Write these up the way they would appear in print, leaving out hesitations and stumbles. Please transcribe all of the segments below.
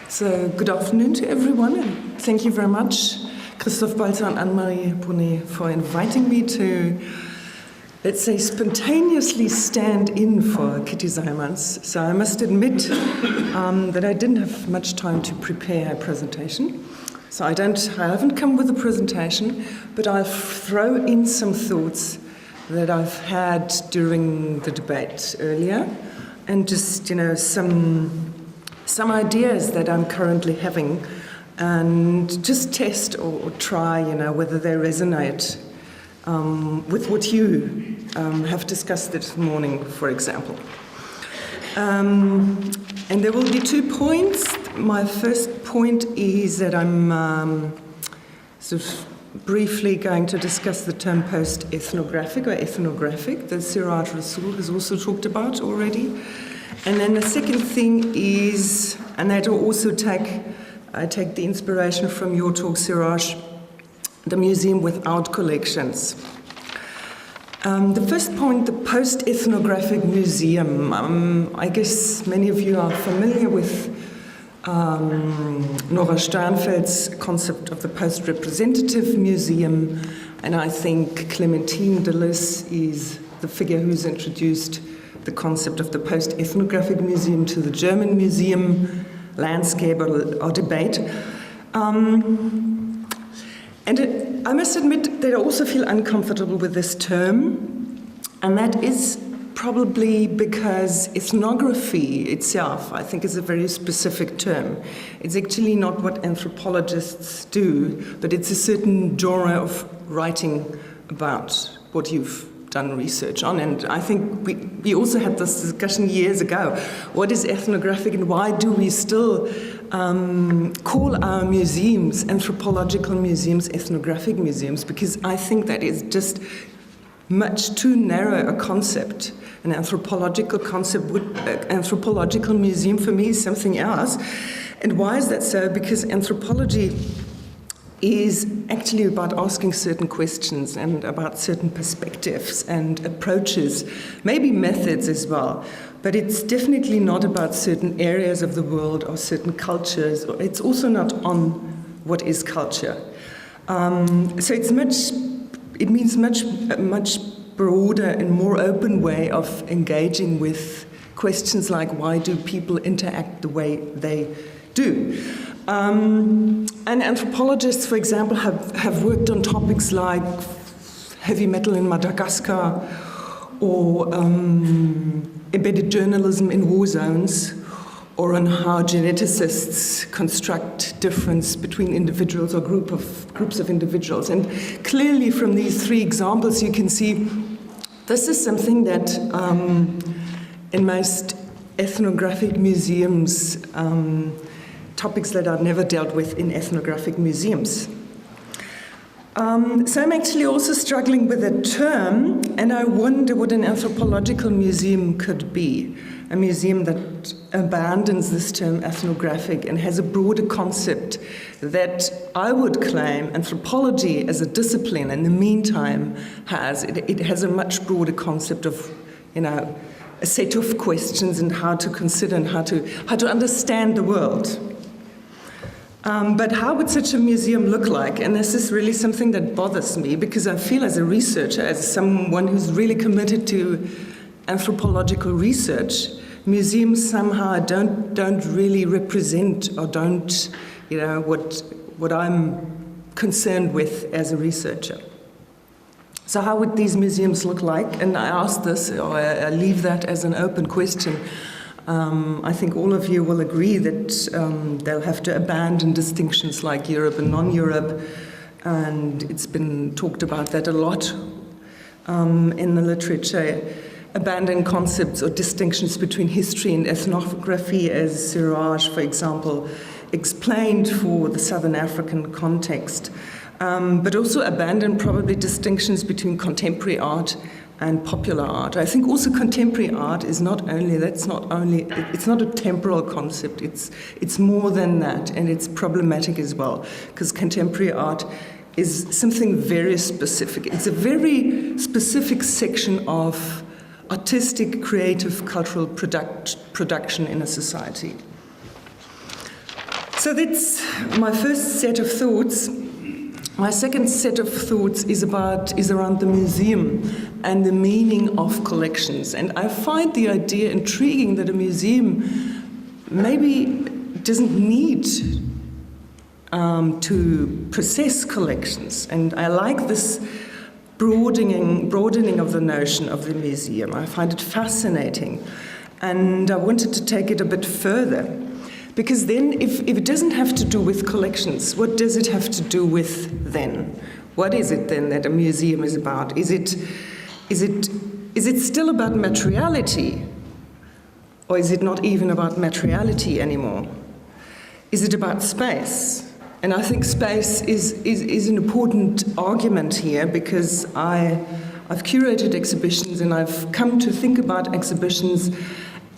So, good afternoon to everyone, and thank you very much, Christoph Balzer and Anne-Marie Bonnet, for inviting me to, let's say, spontaneously stand in for Kitty Seimans. So I must admit that I didn't have much time to prepare a presentation. So I haven't come with a presentation, but I'll throw in some thoughts that I've had during the debate earlier, and just, some ideas that I'm currently having, and just test or try, whether they resonate with what you have discussed this morning, for example. And there will be 2 points. My first point is that I'm sort of briefly going to discuss the term post-ethnographic or ethnographic that Siraj Rasool has also talked about already. And then the second thing is, and that will also I take the inspiration from your talk, Siraj, the museum without collections. The first point, the post-ethnographic museum. I guess many of you are familiar with Nora Sternfeld's concept of the post-representative museum, and I think Clementine Deleuze is the figure who's introduced the concept of the post-ethnographic museum to the German museum landscape or debate. And I must admit that I also feel uncomfortable with this term, and that is probably because ethnography itself, I think, is a very specific term. It's actually not what anthropologists do, but it's a certain genre of writing about what you've done research on. And I think we also had this discussion years ago. What is ethnographic, and why do we still call our museums, anthropological museums, ethnographic museums? Because I think that is just much too narrow a concept. An anthropological anthropological museum for me is something else. And why is that so? Because anthropology is actually about asking certain questions and about certain perspectives and approaches, maybe methods as well. But it's definitely not about certain areas of the world or certain cultures. It's also not on what is culture. So it means much broader and more open way of engaging with questions like, why do people interact the way they do? And anthropologists, for example, have worked on topics like heavy metal in Madagascar, or embedded journalism in war zones, or on how geneticists construct difference between individuals or groups of individuals. And clearly from these 3 examples you can see this is something that in most ethnographic museums, topics that are never dealt with in ethnographic museums. So I'm actually also struggling with the term, and I wonder what an anthropological museum could be. A museum that abandons this term ethnographic and has a broader concept that I would claim anthropology as a discipline in the meantime has. It has a much broader concept of, a set of questions and how to consider and how to understand the world. But how would such a museum look like? And this is really something that bothers me, because I feel as a researcher, as someone who's really committed to anthropological research, museums somehow don't really represent or don't, what I'm concerned with as a researcher. So how would these museums look like? And I ask this, or I leave that as an open question. I think all of you will agree that they'll have to abandon distinctions like Europe and non-Europe, and it's been talked about that a lot in the literature. Abandon concepts or distinctions between history and ethnography, as Siraj, for example, explained for the Southern African context, but also abandon probably distinctions between contemporary art and popular art. I think also contemporary art is it's not a temporal concept, it's more than that, and it's problematic as well, because contemporary art is something very specific. It's a very specific section of artistic, creative, cultural production in a society. So that's my first set of thoughts. My second set of thoughts is around the museum and the meaning of collections. And I find the idea intriguing that a museum maybe doesn't need to possess collections. And I like this broadening of the notion of the museum. I find it fascinating. And I wanted to take it a bit further. Because then, if it doesn't have to do with collections, what does it have to do with then? What is it then that a museum is about? Is it still about materiality? Or is it not even about materiality anymore? Is it about space? And I think space is an important argument here, because I've curated exhibitions and I've come to think about exhibitions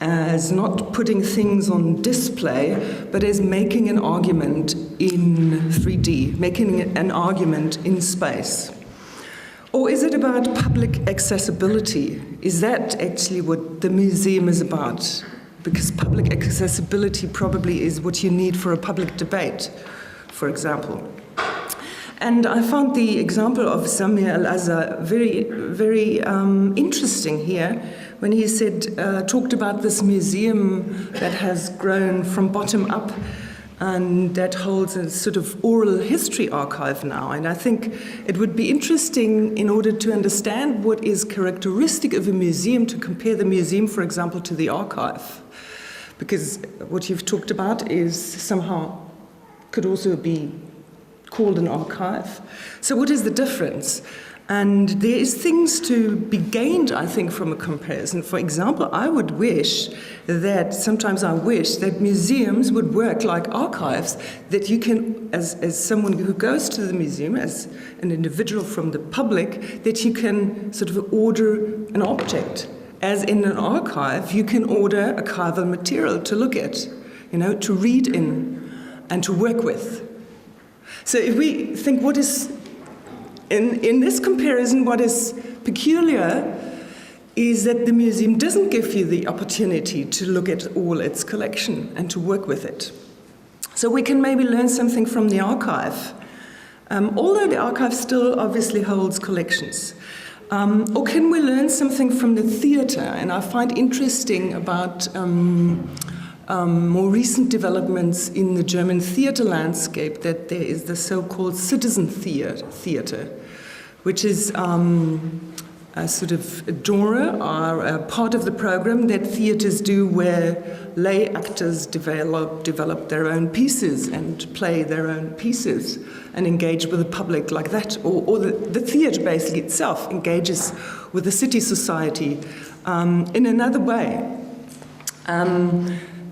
as not putting things on display, but as making an argument in 3D, making an argument in space. Or is it about public accessibility? Is that actually what the museum is about? Because public accessibility probably is what you need for a public debate, for example. And I found the example of Samir Al-Azhar very, very interesting here, when he talked about this museum that has grown from bottom up and that holds a sort of oral history archive now. And I think it would be interesting, in order to understand what is characteristic of a museum, to compare the museum, for example, to the archive. Because what you've talked about is somehow could also be called an archive. So what is the difference? And there is things to be gained, I think, from a comparison. For example, sometimes I wish that museums would work like archives, that you can, as someone who goes to the museum, as an individual from the public, that you can sort of order an object. As in an archive, you can order archival material to look at, to read in and to work with. So if we think what is, in this comparison, what is peculiar is that the museum doesn't give you the opportunity to look at all its collection and to work with it. So we can maybe learn something from the archive, although the archive still obviously holds collections. Or can we learn something from the theatre? And I find interesting about more recent developments in the German theatre landscape, that there is the so-called citizen theatre, which is a sort of a genre or a part of the program that theatres do, where lay actors develop their own pieces and play their own pieces and engage with the public like that. Or the theatre basically itself engages with the city society in another way.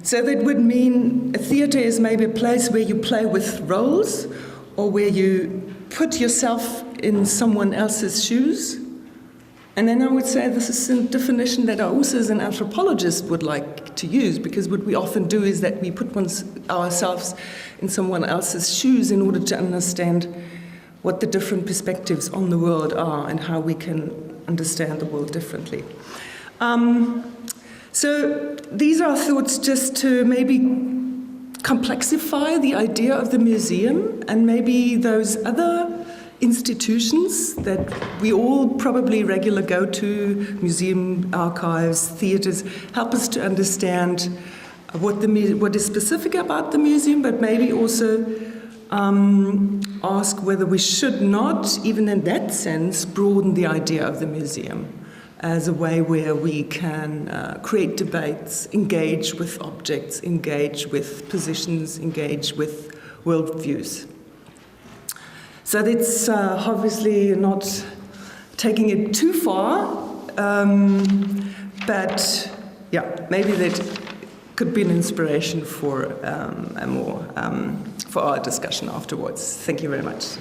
So that would mean a theatre is maybe a place where you play with roles, or where you put yourself in someone else's shoes. And then I would say this is a definition that I also, as an anthropologist, would like to use, because what we often do is that we put ourselves in someone else's shoes in order to understand what the different perspectives on the world are and how we can understand the world differently. So these are thoughts just to maybe complexify the idea of the museum, and maybe those other institutions that we all probably regularly go to, museum, archives, theatres, help us to understand what is specific about the museum, but maybe also ask whether we should not, even in that sense, broaden the idea of the museum as a way where we can create debates, engage with objects, engage with positions, engage with worldviews. So that's obviously not taking it too far, but yeah, maybe that could be an inspiration for for our discussion afterwards. Thank you very much.